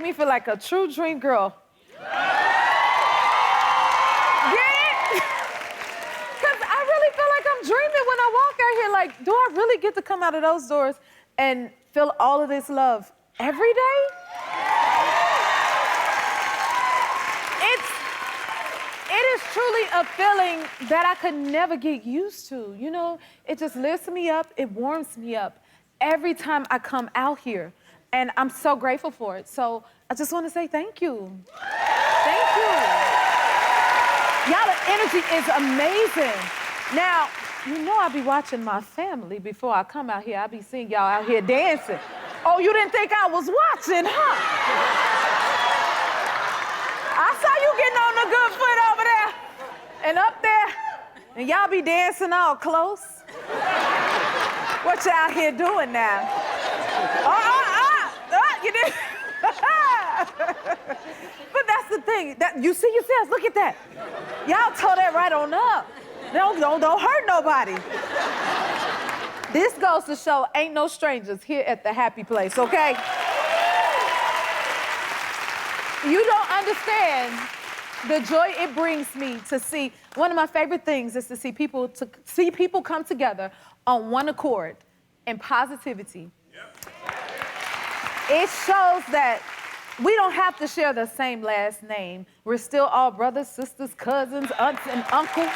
me feel like a true dream girl. Get it? Because I really feel like I'm dreaming when I walk out here. Like, do I really get to come out of those doors and feel all of this love every day? It is truly a feeling that I could never get used to. You know, it just lifts me up, it warms me up every time I come out here. And I'm so grateful for it. So I just want to say thank you. Thank you. Y'all, the energy is amazing. Now, you know I be watching my family before I come out here. I be seeing y'all out here dancing. Oh, you didn't think I was watching, huh? I saw you getting on the good foot over there and up there, and y'all be dancing all close. What y'all here doing now? You did. But that's the thing. That you see yourselves. Look at that. Y'all toe that right on up. Don't hurt nobody. This goes to show ain't no strangers here at the happy place, okay? You don't understand the joy it brings me to see. One of my favorite things is to see people come together on one accord and positivity. It shows that we don't have to share the same last name. We're still all brothers, sisters, cousins, aunts, and uncles.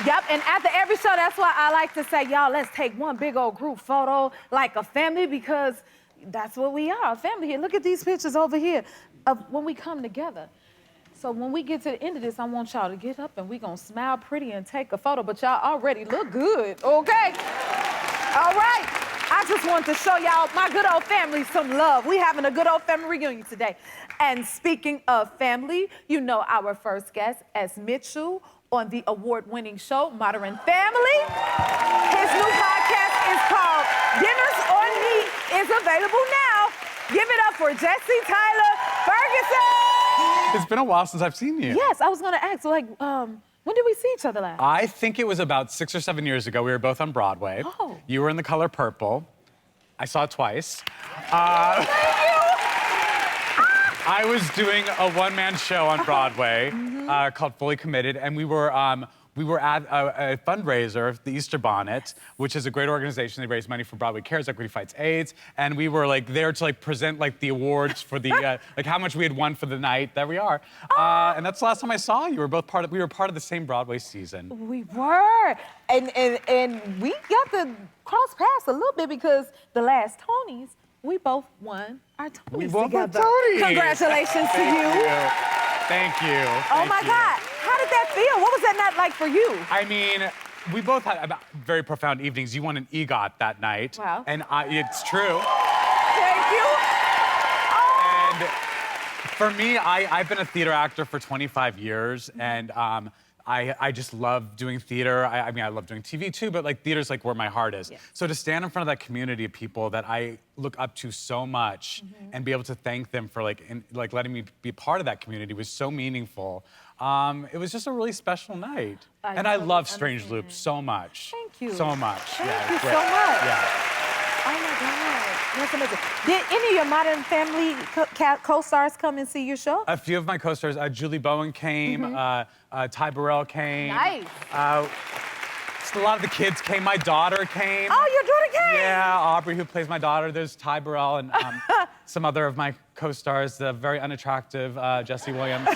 Yep, and after every show, that's why I like to say, y'all, let's take one big old group photo like a family, because that's what we are, a family here. Look at these pictures over here of when we come together. So when we get to the end of this, I want y'all to get up and we gonna smile pretty and take a photo, but y'all already look good, okay? All right. I just want to show y'all my good old family some love. We having a good old family reunion today. And speaking of family, you know our first guest as Mitchell on the award-winning show, Modern Family. His new podcast is called Dinners on Me, is available now. Give it up for Jesse Tyler Ferguson. It's been a while since I've seen you. Yes, I was gonna ask, like, when did we see each other last? I think it was about 6 or 7 years ago. We were both on Broadway. Oh. You were in The Color Purple. I saw it twice. Thank you. I was doing a one-man show on Broadway called Fully Committed, and we were at a fundraiser, the Easter Bonnet, which is a great organization. They raise money for Broadway Cares, Equity Fights AIDS, and we were like there to like present like the awards for the like how much we had won for the night. There we are, and that's the last time I saw you. We were part of the same Broadway season. We were, and we got to cross paths a little bit because the last Tonys, we both won our Tonys We both won together. Tonys. Congratulations to you. Thank you. Oh my God, how did that feel? What was that night like for you? I mean, we both had very profound evenings. You won an EGOT that night. Wow. And it's true. Thank you. Oh. And for me, I've been a theater actor for 25 years, and I just love doing theater. I mean, I love doing TV too, but like theater's like where my heart is. Yeah. So to stand in front of that community of people that I look up to so much and be able to thank them for like letting me be part of that community was so meaningful. It was just a really special night. I love Strange Loop so much. Thank you. So much. Thank you so much. Yeah. Oh my God, that's amazing. Did any of your Modern Family co-stars come and see your show? A few of my co-stars, Julie Bowen came, Ty Burrell came. Nice. A lot of the kids came. My daughter came. Oh, your daughter came? Yeah, Aubrey, who plays my daughter. There's Ty Burrell and some other of my co-stars, the very unattractive Jesse Williams,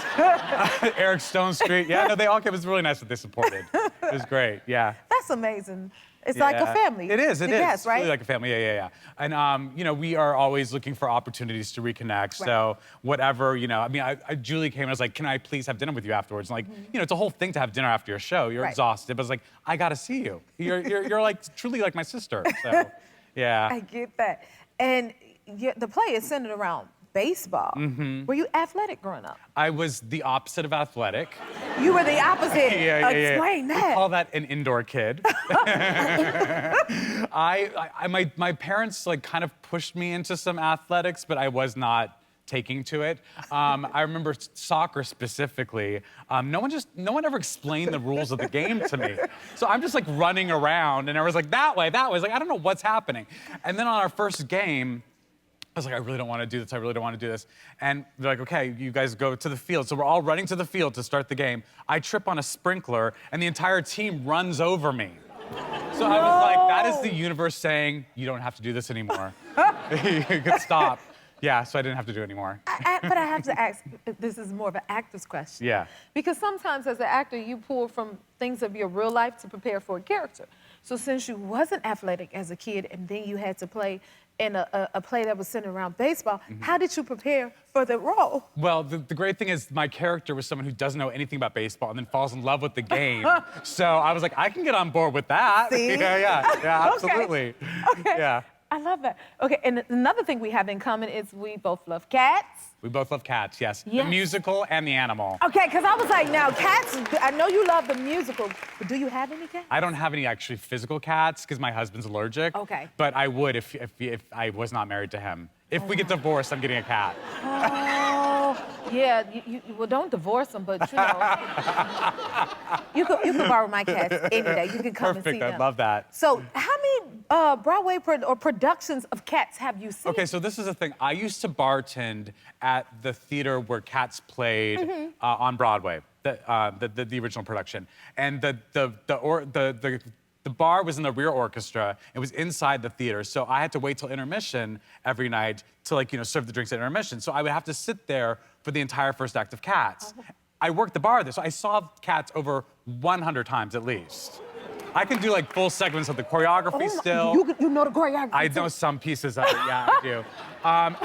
Eric Stone Street. Yeah, no, they all came. It was really nice that they supported. It was great, yeah. That's amazing. It's like a family. It is, Yes, It's right? really like a family, yeah. And, you know, we are always looking for opportunities to reconnect. Right. So whatever, you know, I mean, Julie came and I was like, can I please have dinner with you afterwards? And like, you know, it's a whole thing to have dinner after your show. You're exhausted, but it's like, I gotta see you. You're like truly like my sister, so, yeah. I get that. And the play is centered around baseball. Were you athletic growing up? I was the opposite of athletic. You were the opposite. Yeah. Explain that. We call that an indoor kid. My parents like kind of pushed me into some athletics, but I was not taking to it. I remember soccer specifically. No one ever explained the rules of the game to me. So I'm just like running around, and I was like that way. I was like, I don't know what's happening. And then on our first game, I was like, I really don't want to do this. I really don't want to do this. And they're like, okay, you guys go to the field. So we're all running to the field to start the game. I trip on a sprinkler, and the entire team runs over me. So I was like, that is the universe saying, you don't have to do this anymore. You could stop. Yeah, so I didn't have to do it anymore. But I have to ask, this is more of an actor's question. Yeah. Because sometimes as an actor, you pull from things of your real life to prepare for a character. So since you wasn't athletic as a kid and then you had to play in a play that was centered around baseball, how did you prepare for the role? Well, the great thing is my character was someone who doesn't know anything about baseball and then falls in love with the game. So I was like, I can get on board with that. See? Yeah, absolutely. Okay. Yeah. I love that. Okay, and another thing we have in common is we both love cats. We both love cats, yes. Yes. The musical and the animal. Okay, because I was like, now cats, I know you love the musical, but do you have any cats? I don't have any actually physical cats because my husband's allergic. Okay. But I would if I was not married to him. If we get divorced, I'm getting a cat. Oh, yeah. Well, don't divorce them, but you know, you can borrow my cats any day. You can come and see Perfect, them. I love that. So, how many Broadway or productions of Cats have you seen? Okay, so this is the thing. I used to bartend at the theater where Cats played on Broadway, the original production, and the bar was in the rear orchestra. It was inside the theater, so I had to wait till intermission every night to serve the drinks at intermission. So I would have to sit there for the entire first act of Cats. I worked the bar there, so I saw Cats over 100 times at least. I can do full segments of the choreography still. You know the choreography. I know some pieces of it, yeah, I do.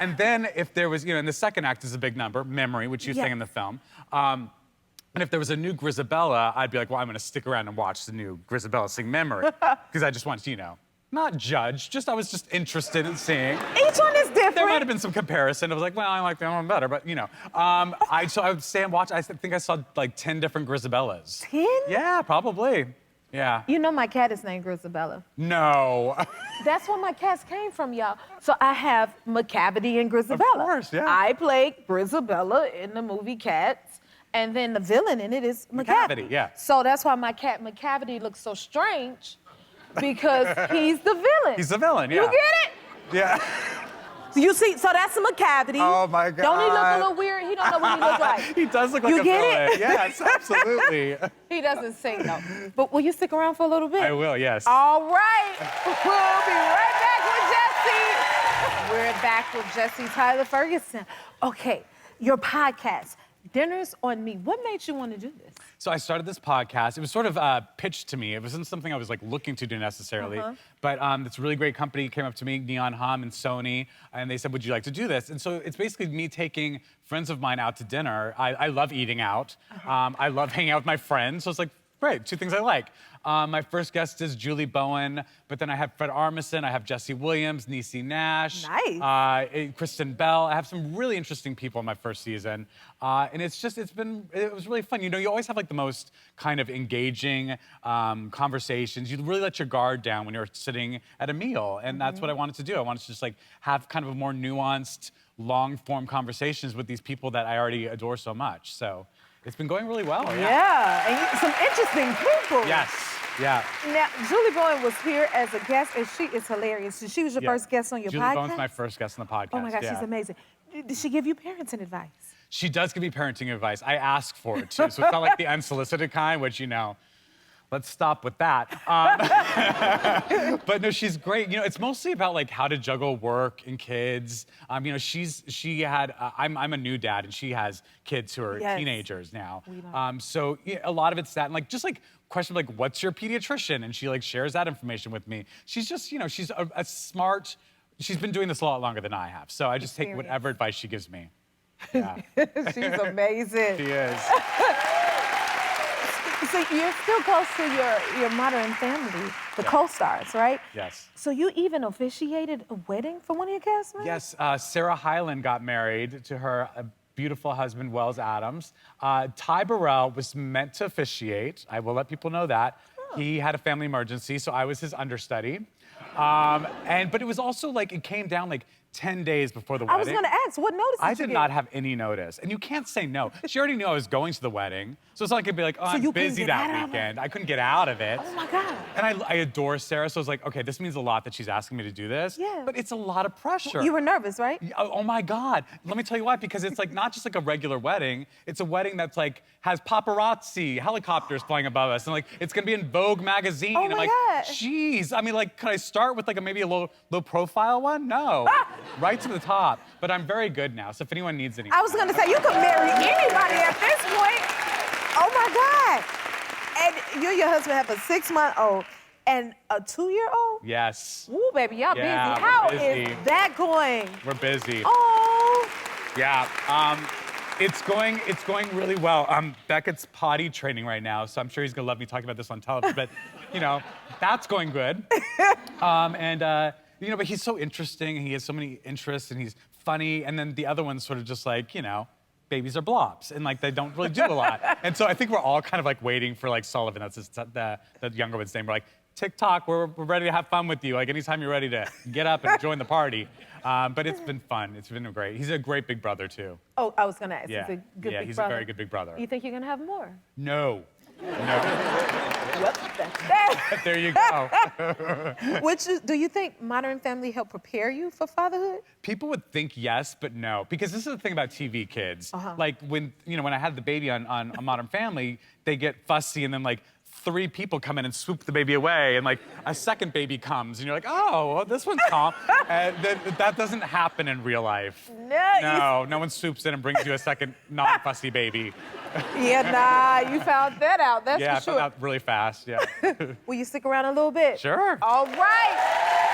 And then if there was, in the second act is a big number, Memory, which you sang in the film. And if there was a new Grisabella, I'd be like, well, I'm gonna stick around and watch the new Grisabella sing Memory. Because I just wanted to, not judge, I was just interested in seeing. Each one is different. There might have been some comparison. I was like, well, I like the other one better, but so I would stay and watch. I think I saw 10 different Grisabellas. 10? Yeah, probably. Yeah. You know my cat is named Grisabella. No. That's where my cats came from, y'all. So I have Macavity and Grisabella. Of course, yeah. I played Grisabella in the movie Cats, and then the villain in it is Macavity. Yeah. So that's why my cat Macavity looks so strange, because he's the villain. He's the villain, yeah. You get it? Yeah. You see, so that's Macavity. Oh my God. Don't he look a little weird? He don't know what he looks like. He does look like a get villain. it? Yes, absolutely. He doesn't sing though. But will you stick around for a little bit? I will, yes. All right. We'll be right back with Jesse. We're back with Jesse Tyler Ferguson. Okay, your podcast, Dinners on Me. What made you want to do this? So I started this podcast. It was sort of pitched to me. It wasn't something I was looking to do necessarily. But this really great company came up to me, Neon Hum and Sony, and they said, would you like to do this? And so it's basically me taking friends of mine out to dinner. I love eating out. I love hanging out with my friends. So it's great, two things I like. My first guest is Julie Bowen, but then I have Fred Armisen, I have Jesse Williams, Niecy Nash. Nice. Kristen Bell. I have some really interesting people in my first season. And it was really fun. You always have the most kind of engaging conversations. You really let your guard down when you're sitting at a meal. And that's what I wanted to do. I wanted to just have kind of a more nuanced, long form conversations with these people that I already adore so much. So it's been going really well. Yeah, and some interesting people. Yes, yeah. Now, Julie Bowen was here as a guest, and she is hilarious. So she was your first guest on your podcast? Julie Bowen's my first guest on the podcast. Oh my gosh, she's amazing. Did she give you parenting advice? She does give me parenting advice. I ask for it too, so it's not the unsolicited kind, which let's stop with that. But no, she's great. It's mostly about how to juggle work and kids. I'm a new dad, and she has kids who are teenagers now. So a lot of it's that, and just question what's your pediatrician, and she shares that information with me. She's just she's a smart. She's been doing this a lot longer than I have, so I just take whatever advice she gives me. Yeah. She's amazing. She is. So you're still close to your modern family, the co-stars, right? Yes. So you even officiated a wedding for one of your castmates? Yes, Sarah Hyland got married to her beautiful husband, Wells Adams. Ty Burrell was meant to officiate. I will let people know that. He had a family emergency, so I was his understudy. But it was also it came down 10 days before the I wedding. was gonna ask, what notice did I you did get? not have any notice. And you can't say no. She already knew I was going to the wedding. So it's not like I'd be like, oh, So I'm you couldn't busy get that out of it? weekend. I couldn't get out of it. Oh my God. And I adore Sarah, so I was like, okay, this means a lot that she's asking me to do this. Yeah. But it's a lot of pressure. You were nervous, right? Oh my God. Let me tell you why, because it's like not just like a regular wedding, it's a wedding that's like has paparazzi, helicopters flying above us, and like it's gonna be in Vogue magazine. Oh I'm my like, God. geez. I mean, like, could I start with like maybe a low profile one? No. Right to the top. But I'm very good now, so if anyone needs any. I was gonna say, you could marry anybody at this point. Oh my God. And you and your husband have a 6-month-old and a 2-year-old? Yes. Ooh, baby, y'all Yeah, busy. How we're is busy. that going? We're busy. Oh. Yeah. It's going really well. Beckett's potty training right now, so I'm sure he's gonna love me talking about this on television. But, you know, that's going good. You know, but he's so interesting. And he has so many interests, and he's funny. And then the other one's sort of just like, you know, babies are blobs, and like they don't really do a lot. And so I think we're all kind of like waiting for like Sullivan. That's the younger one's name. We're like, TikTok, we're ready to have fun with you. Like anytime you're ready to get up and join the party. But it's been fun. It's been great. He's a great big brother too. Oh, I was gonna ask. Yeah. He's a good big he's brother. a very good big brother. You think you're gonna have more? No. No. Well, that's that. There you go. Do you think Modern Family helped prepare you for fatherhood? People would think yes, but no, because this is the thing about TV kids. Like when I had the baby on A Modern Family, they get fussy, and then like 3 people come in and swoop the baby away, and like a second baby comes, and you're like, oh, well, this one's calm. That doesn't happen in real life. No one swoops in and brings you a second non-fussy baby. Yeah, nah, you found that out. That's Yeah, I for sure. found out really fast. Yeah. Will you stick around a little bit? Sure. All right.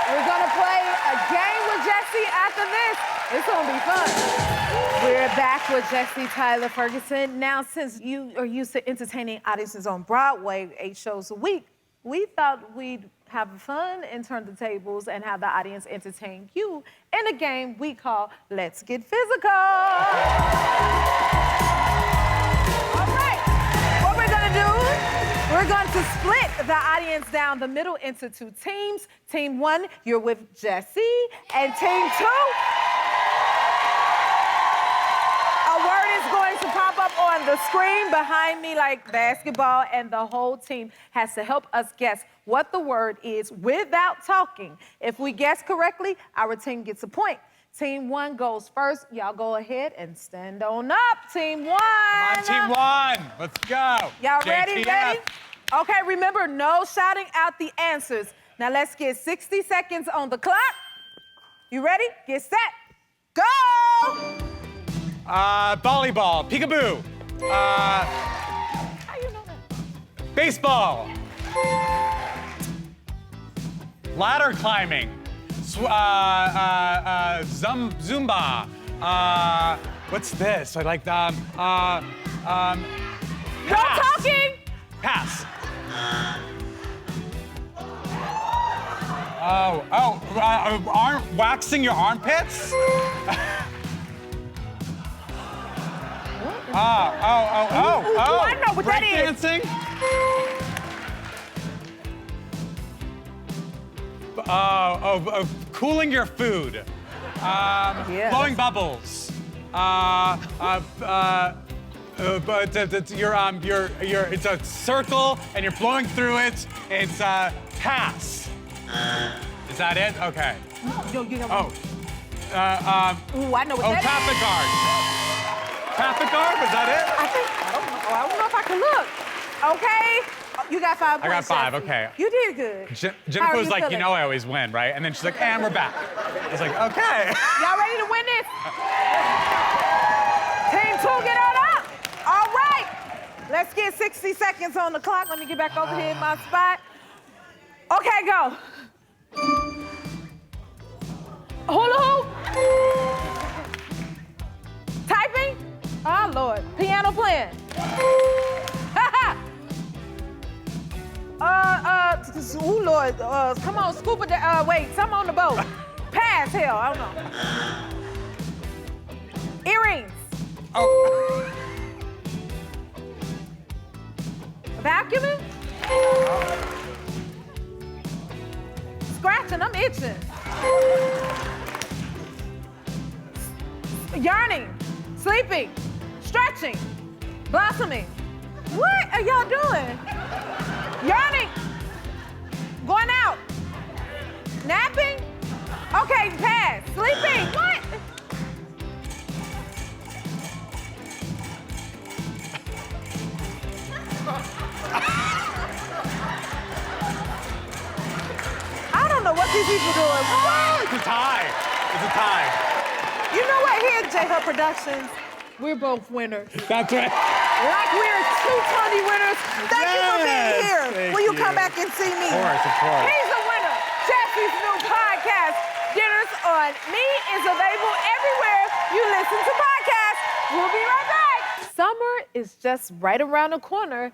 We're gonna play a game with Jesse after this. It's gonna be fun. We're back with Jesse Tyler Ferguson. Now, since you are used to entertaining audiences on Broadway 8 shows a week, we thought we'd have fun and turn the tables and have the audience entertain you in a game we call Let's Get Physical. All right. What we're gonna do, we're going to split the audience down the middle into 2 teams. Team 1, you're with Jesse, and Team 2, a word is going to pop up on the screen behind me like basketball, and the whole team has to help us guess what the word is without talking. If we guess correctly, our team gets a point. Team 1 goes first. Y'all go ahead and stand on up. Team 1. Come on, Team 1. Let's go. Y'all ready? JTF. Ready? Okay, remember, no shouting out the answers. Now let's get 60 seconds on the clock. You ready? Get set. Go! Volleyball, peekaboo. How you know that? Baseball. Ladder climbing. Zumba. What's this? I like No pass. talking! Pass. Waxing your armpits? Ooh, I know what that is. Breakdancing? Cooling your food. Yeah. Blowing bubbles. It's a circle and you're blowing through it. It's pass. Is that it? Okay. Yo, you have Oh. Ooh, I know what that traffic is. guard. Traffic guard, was that it? I don't know if I can look. Okay. You got 5 I got points. 5, Jesse. okay. You did good. How Jennifer are was you like, you feeling? know I always win, right? And then she's like, and we're back. I was like, okay. Y'all ready to win this? Team 2, get on up. All right. Let's get 60 seconds on the clock. Let me get back over here in my spot. Okay, go. Hula hoop. Typing. Oh, Lord. Piano playing. Oh, Lord. Come on, scuba. Wait, some on the boat. Pass, hell, I don't know. Earrings. Oh. Vacuuming? Scratching, I'm itching. Yearning, sleeping, stretching, blossoming. What are y'all doing? Yearning, going out, napping. Okay, pass. Sleeping, what? I don't know what these people doing. What? It's a tie. It's a tie. You know what? Here at J-Hub Productions, we're both winners. That's right. Like we're two Tony winners. Thank you for being here. Thank Will you you. come back and see me? Of course. He's a winner. Jesse's new podcast, Dinners on Me, is available everywhere you listen to podcasts. We'll be right back. Summer is just right around the corner,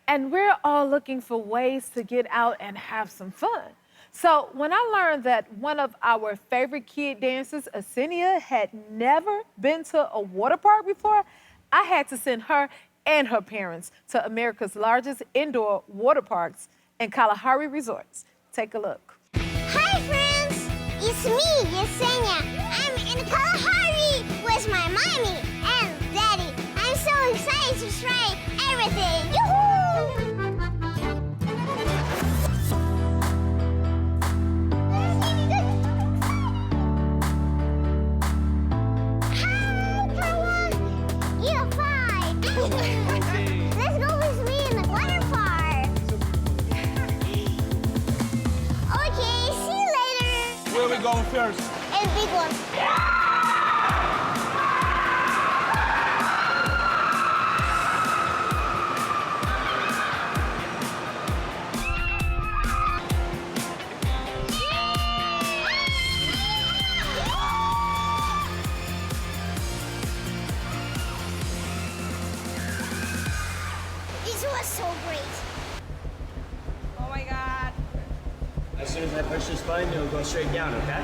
and we're all looking for ways to get out and have some fun. So when I learned that one of our favorite kid dancers, Asenia, had never been to a water park before, I had to send her and her parents to America's largest indoor water parks in Kalahari Resorts. Take a look. Hi friends, it's me, Yesenia. I'm in Kalahari with my mommy and daddy. I'm so excited to try everything. Yoo-hoo! Hi, Kawan. You're fine. Let's go with me in the water park. Okay, see you later. Where are we going first? And big one. This was so great. Oh my God. As soon as I push this button, it'll go straight down, okay?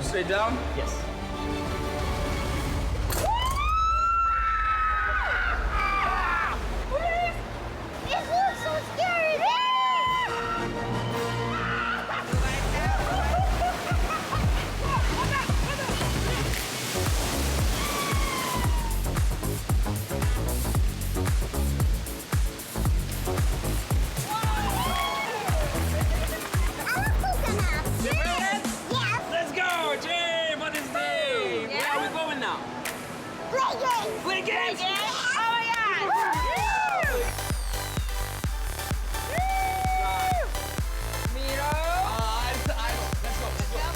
Straight down? Yes. This looks so scary. I love coconuts. Yes. Let's go, Jay! What is this? Yeah. Where are we going now? Play games. Play games! Oh my God. Miro. Let's go.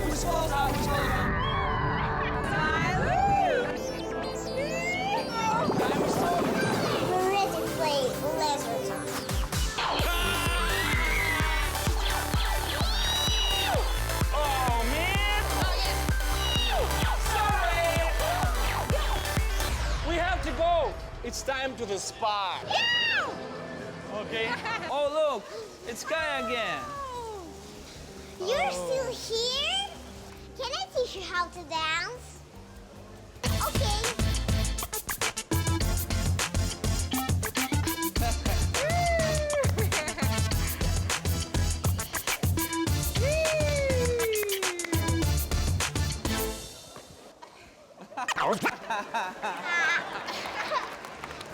Who's falls out? Who's falls out? We're ready to play laser tag. Oh, man! Sorry! We have to go. It's time to the spa. Okay? Oh, look. It's Kaya again. You're still here? Can I teach you how to dance? Okay.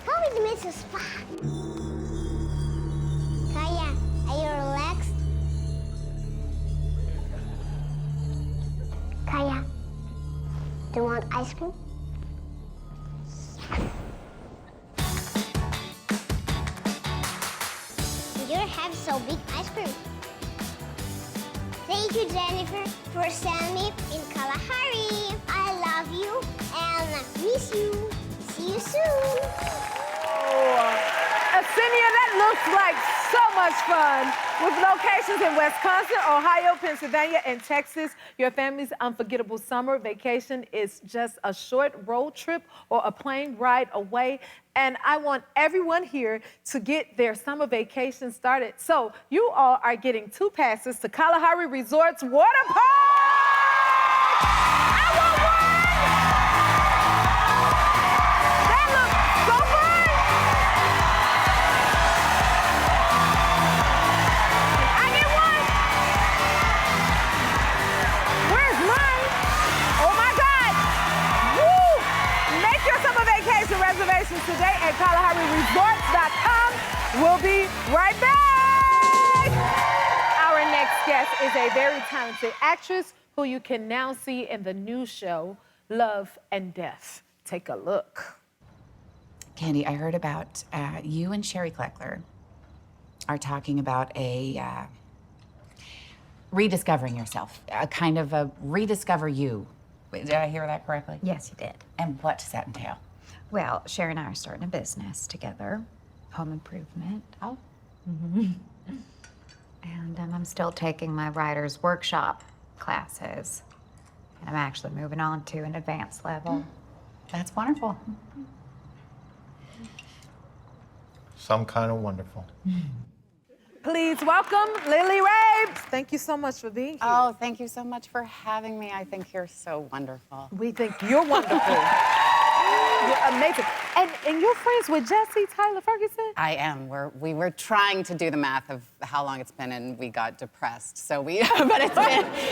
How is Mrs. Spa? Kaya, are you relaxed? Kaya, do you want ice cream? You have so big ice cream. Thank you, Jennifer, for sending me in Kalahari. I love you and miss you. See you soon. Asenia, that looks like so much fun. With locations in Wisconsin, Ohio, Pennsylvania, and Texas, your family's unforgettable summer vacation is just a short road trip or a plane ride away. And I want everyone here to get their summer vacation started. So you all are getting 2 passes to Kalahari Resorts Water Park! I want one! That looks so fun! is a very talented actress who you can now see in the new show, Love and Death. Take a look. Candy, I heard about you and Sherry Kleckler are talking about a rediscovering yourself, a kind of a rediscover you. Wait, did I hear that correctly? Yes, you did. And what does that entail? Well, Sherry and I are starting a business together, home improvement. Oh. And I'm still taking my writer's workshop classes. And I'm actually moving on to an advanced level. That's wonderful. Some kind of wonderful. Please welcome Lily Rabe. Thank you so much for being here. Oh, thank you so much for having me. I think you're so wonderful. We think you're wonderful. You're amazing. And you're friends with Jesse Tyler Ferguson? I am. We were trying to do the math of how long it's been, and we got depressed. So but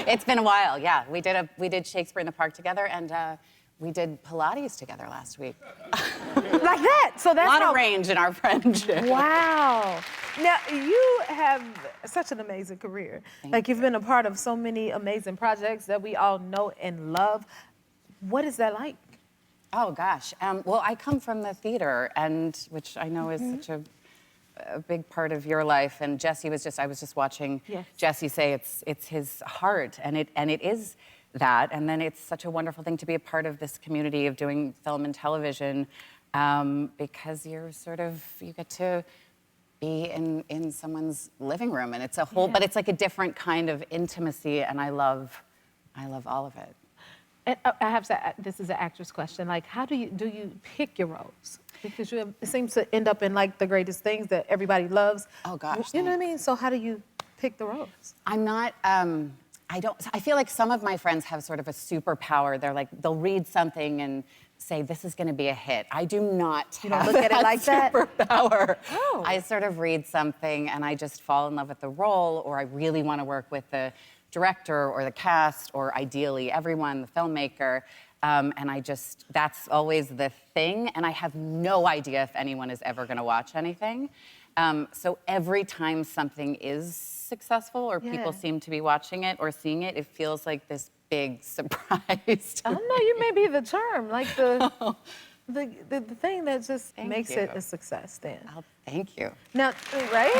it's been a while. Yeah, we did Shakespeare in the Park together, and we did Pilates together last week. Like that. So that's a lot of range in our friendship. Wow. Now, you have such an amazing career. You've been a part of so many amazing projects that we all know and love. What is that like? Oh, gosh. Well, I come from the theater, and which I know is such a big part of your life. And Jesse I was just watching Jesse say it's his heart, and it is that. And then it's such a wonderful thing to be a part of this community of doing film and television, because you get to be in someone's living room, and it's a whole, but it's like a different kind of intimacy, and I love all of it. And I have to, this is an actress question. How do you pick your roles? Because it seems to end up in the greatest things that everybody loves. Oh gosh. You know what I mean? So how do you pick the roles? I'm not, I feel like some of my friends have sort of a superpower. They'll read something and say, this is gonna be a hit. I do not You don't look at it like that? Superpower. Oh. I sort of read something and I just fall in love with the role, or I really wanna work with the director or the cast, or ideally everyone, the filmmaker. And that's always the thing. And I have no idea if anyone is ever gonna watch anything. So every time something is successful or people seem to be watching it or seeing it, it feels like this big surprise. I don't know, you may be the charm, the thing that just makes it a success then. Oh, thank you. Now, right?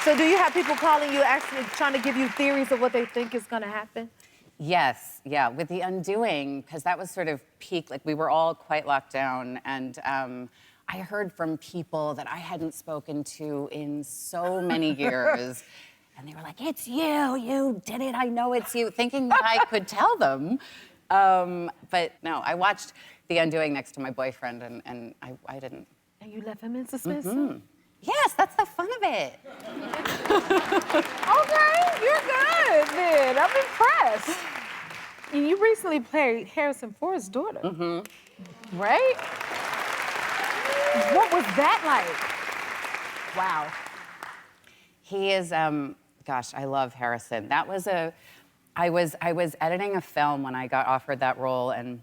So do you have people calling you actually trying to give you theories of what they think is gonna happen? Yes, yeah, with The Undoing, because that was sort of peak, we were all quite locked down, and I heard from people that I hadn't spoken to in so many years, and they were like, it's you did it, I know it's you, thinking that I could tell them. But no, I watched The Undoing next to my boyfriend, and I didn't. And you left him in suspense? Yes, that's the fun of it. Okay, you're good then. I'm impressed. And you recently played Harrison Ford's daughter. Right? What was that like? Wow. He is, gosh, I love Harrison. That was I was editing a film when I got offered that role, and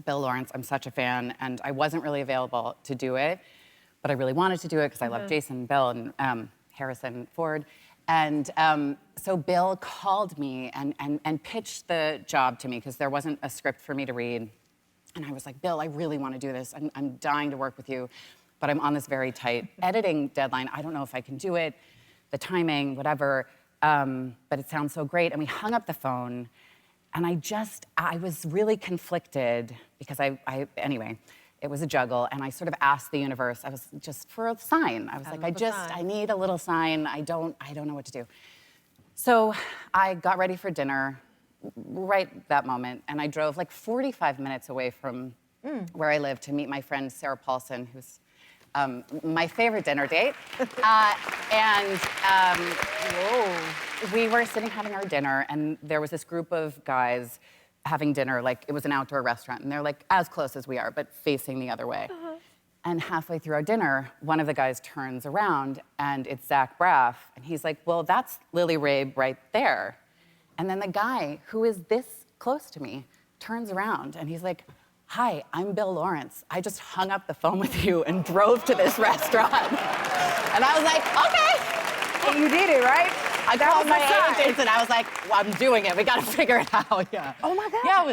Bill Lawrence, I'm such a fan, and I wasn't really available to do it, but I really wanted to do it because I love Jason, Bill, and Harrison Ford. And so Bill called me and pitched the job to me because there wasn't a script for me to read. And I was like, Bill, I really want to do this. I'm dying to work with you, but I'm on this very tight editing deadline. I don't know if I can do it, the timing, whatever, but it sounds so great. And we hung up the phone, and I was really conflicted because anyway, it was a juggle, and I sort of asked the universe, I was just for a sign. I was like, I need a little sign. I don't know what to do. So I got ready for dinner right that moment, and I drove 45 minutes away from where I live to meet my friend Sarah Paulson, who's my favorite dinner date. We were sitting having our dinner, and there was this group of guys having dinner, it was an outdoor restaurant, and they're as close as we are, but facing the other way. And halfway through our dinner, one of the guys turns around, and it's Zach Braff, and he's like, well, that's Lily Rabe right there. And then the guy, who is this close to me, turns around, and he's like, hi, I'm Bill Lawrence. I just hung up the phone with you and drove to this restaurant. And I was like, okay. And you did it, right? I called my agents and I was like, well, I'm doing it. We got to figure it out. Yeah. Oh my God. Yeah,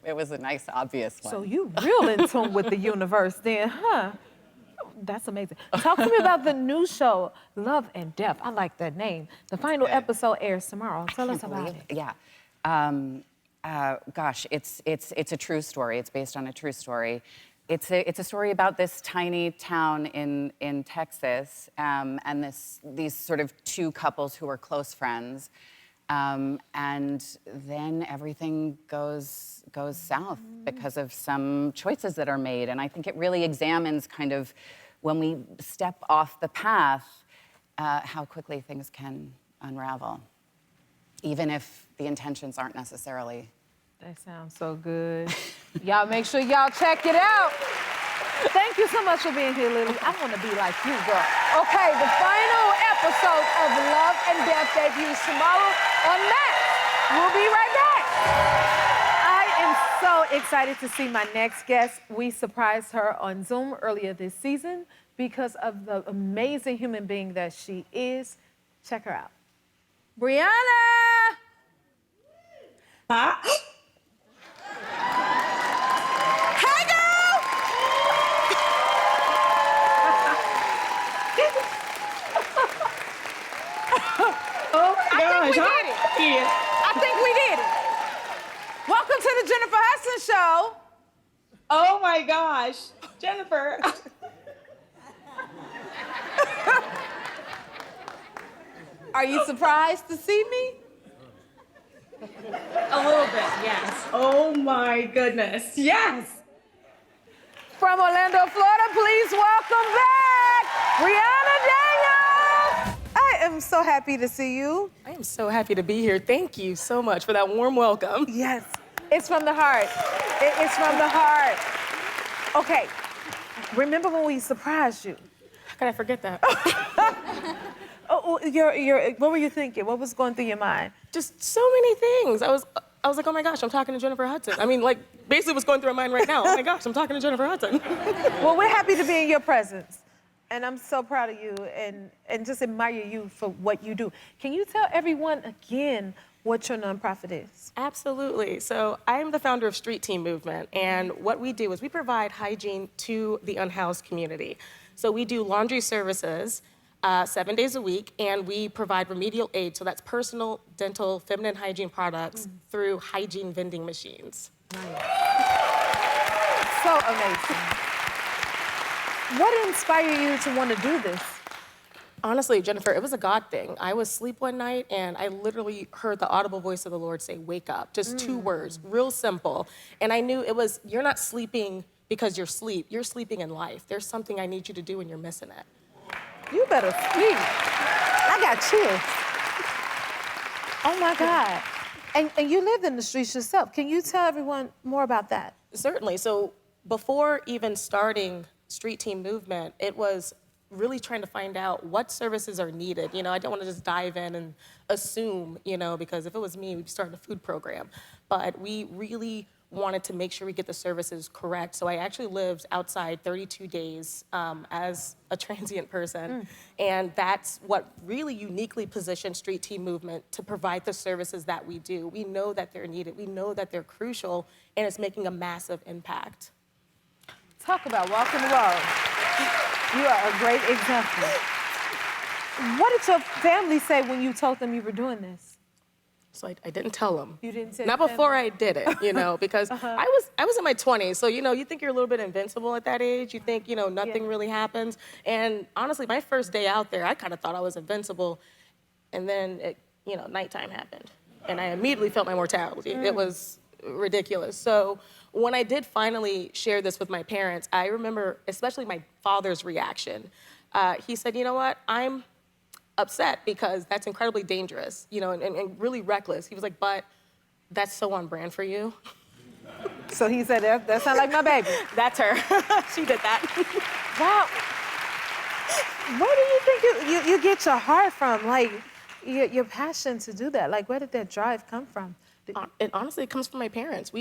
it was a nice, obvious one. So you real in tune with the universe then, huh? That's amazing. Talk to me about the new show, Love and Death. I like that name. The final episode airs tomorrow. Tell us about it. Yeah. Gosh, it's a true story. It's based on a true story. It's a story about this tiny town in Texas, and these sort of two couples who are close friends, and then everything goes south because of some choices that are made. And I think it really examines kind of when we step off the path, how quickly things can unravel, even if the intentions aren't necessarily. That sounds so good. Y'all make sure y'all check it out. Thank you so much for being here, Lily. I want to be like you, girl. Okay, the final episode of Love and Death debuts tomorrow on Max. We'll be right back. I am so excited to see my next guest. We surprised her on Zoom earlier this season because of the amazing human being that she is. Check her out. Briana! Huh? Hey, girl! Oh my gosh! I think we did it. Welcome to the Jennifer Hudson Show. Oh my gosh, Jennifer. Are you surprised to see me? A little bit, yes. Oh my goodness, yes. From Orlando, Florida, please welcome back Briana Daniel. I am so happy to see you. I am so happy to be here. Thank you so much for that warm welcome. Yes, it's from the heart. It's from the heart. Okay, remember when we surprised you? How could I forget that? Oh, what were you thinking? What was going through your mind? Just so many things. I was like, oh my gosh, I'm talking to Jennifer Hudson. I mean, like, basically what's going through my mind right now. Oh my gosh, I'm talking to Jennifer Hudson. Well, we're happy to be in your presence. And I'm so proud of you and just admire you for what you do. Can you tell everyone again what your nonprofit is? Absolutely. So I am the founder of Street Team Movement. And what we do is we provide hygiene to the unhoused community. So we do laundry services 7 days a week, and we provide remedial aid. So that's personal, dental, feminine hygiene products through hygiene vending machines. So amazing. What inspired you to want to do this? Honestly, Jennifer, it was a God thing. I was asleep one night, and I literally heard the audible voice of the Lord say, wake up. Just 2 words, real simple. And I knew it was, you're not sleeping because you're asleep. You're sleeping in life. There's something I need you to do, and you're missing it. You better sleep. I got chills. Oh my God. And you lived in the streets yourself. Can you tell everyone more about that? Certainly. So before even starting Street Team Movement, it was really trying to find out what services are needed. You know, I don't want to just dive in and assume, you know, because if it was me, we'd be starting a food program. But we really wanted to make sure we get the services correct. So I actually lived outside 32 days as a transient person. And that's what really uniquely positioned Street Team Movement to provide the services that we do. We know that they're needed. We know that they're crucial, and it's making a massive impact. Talk about walking the road. You are a great example. What did your family say when you told them you were doing this? So I didn't tell them. You didn't tell Not them? before I did it, you know, because I was in my 20s. So, you know, you think you're a little bit invincible at that age. You think, you know, nothing really happens. And honestly, my first day out there, I kind of thought I was invincible. And then, you know, nighttime happened. And I immediately felt my mortality. It was ridiculous. So when I did finally share this with my parents, I remember especially my father's reaction. He said, you know what, I'm upset because that's incredibly dangerous, you know, and really reckless. He was like, but that's so on brand for you. So he said, that sounds like my baby. That's her. She did that. Wow. Where do you think you get your heart from? Like, your passion to do that? Like, where did that drive come from? It honestly comes from my parents.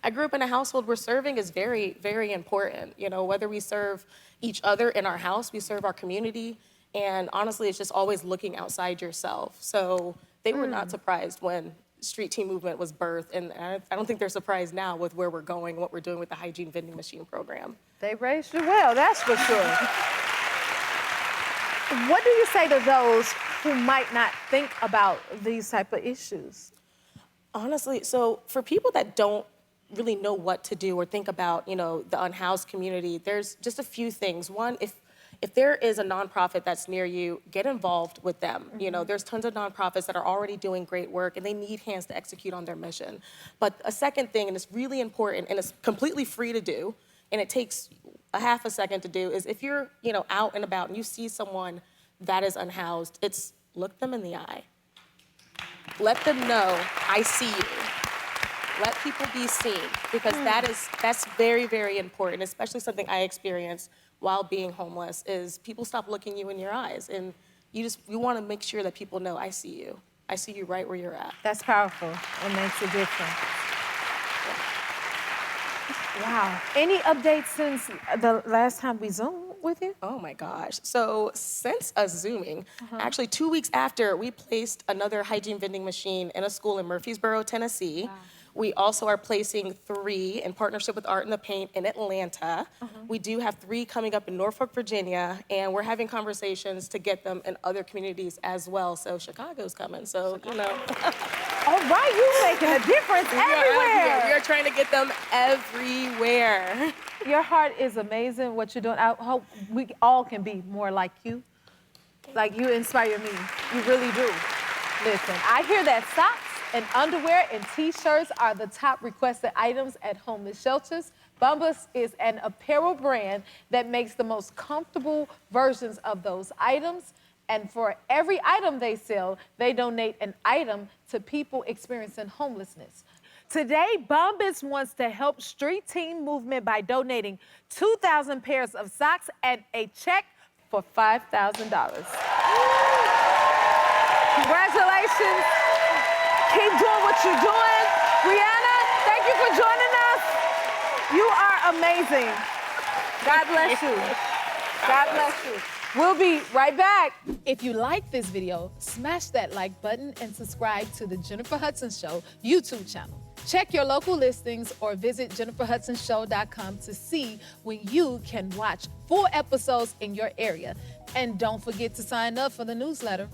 I grew up in a household where serving is very, very important. You know, whether we serve each other in our house, we serve our community, And honestly, it's just always looking outside yourself. So they were not surprised when Street Team Movement was birthed, and I don't think they're surprised now with where we're going and what we're doing with the hygiene vending machine program. They raised you well, that's for sure. What do you say to those who might not think about these type of issues? Honestly, so for people that don't really know what to do or think about, the unhoused community, there's just a few things. One, if there is a nonprofit that's near you, get involved with them. There's tons of nonprofits that are already doing great work and they need hands to execute on their mission. But a second thing, and it's really important and it's completely free to do, and it takes a half a second to do, is if you're, out and about and you see someone that is unhoused, it's look them in the eye. Let them know, I see you. Let people be seen, because that's very, very important, especially something I experienced while being homeless, is people stop looking you in your eyes. And you want to make sure that people know, I see you. I see you right where you're at. That's powerful. It makes a difference. Wow. Any updates since the last time we Zoomed with you? Oh my gosh. So since us Zooming, actually 2 weeks after, we placed another hygiene vending machine in a school in Murfreesboro, Tennessee. Wow. We also are placing 3 in partnership with Art in the Paint in Atlanta. We do have 3 coming up in Norfolk, Virginia, and we're having conversations to get them in other communities as well. So Chicago's coming, so, All right, you're making a difference everywhere. We are trying to get them everywhere. Your heart is amazing, what you're doing. I hope we all can be more like you. Like, you inspire me. You really do. Listen, I hear that socks and underwear and t-shirts are the top requested items at homeless shelters. Bombas is an apparel brand that makes the most comfortable versions of those items. And for every item they sell, they donate an item to people experiencing homelessness. Today, Bombas wants to help Street Team Movement by donating 2,000 pairs of socks and a check for $5,000. Congratulations. Keep doing what you're doing. Briana, thank you for joining us. You are amazing. God bless you. God bless you. We'll be right back. If you like this video, smash that like button and subscribe to the Jennifer Hudson Show YouTube channel. Check your local listings or visit jenniferhudsonshow.com to see when you can watch full episodes in your area. And don't forget to sign up for the newsletter.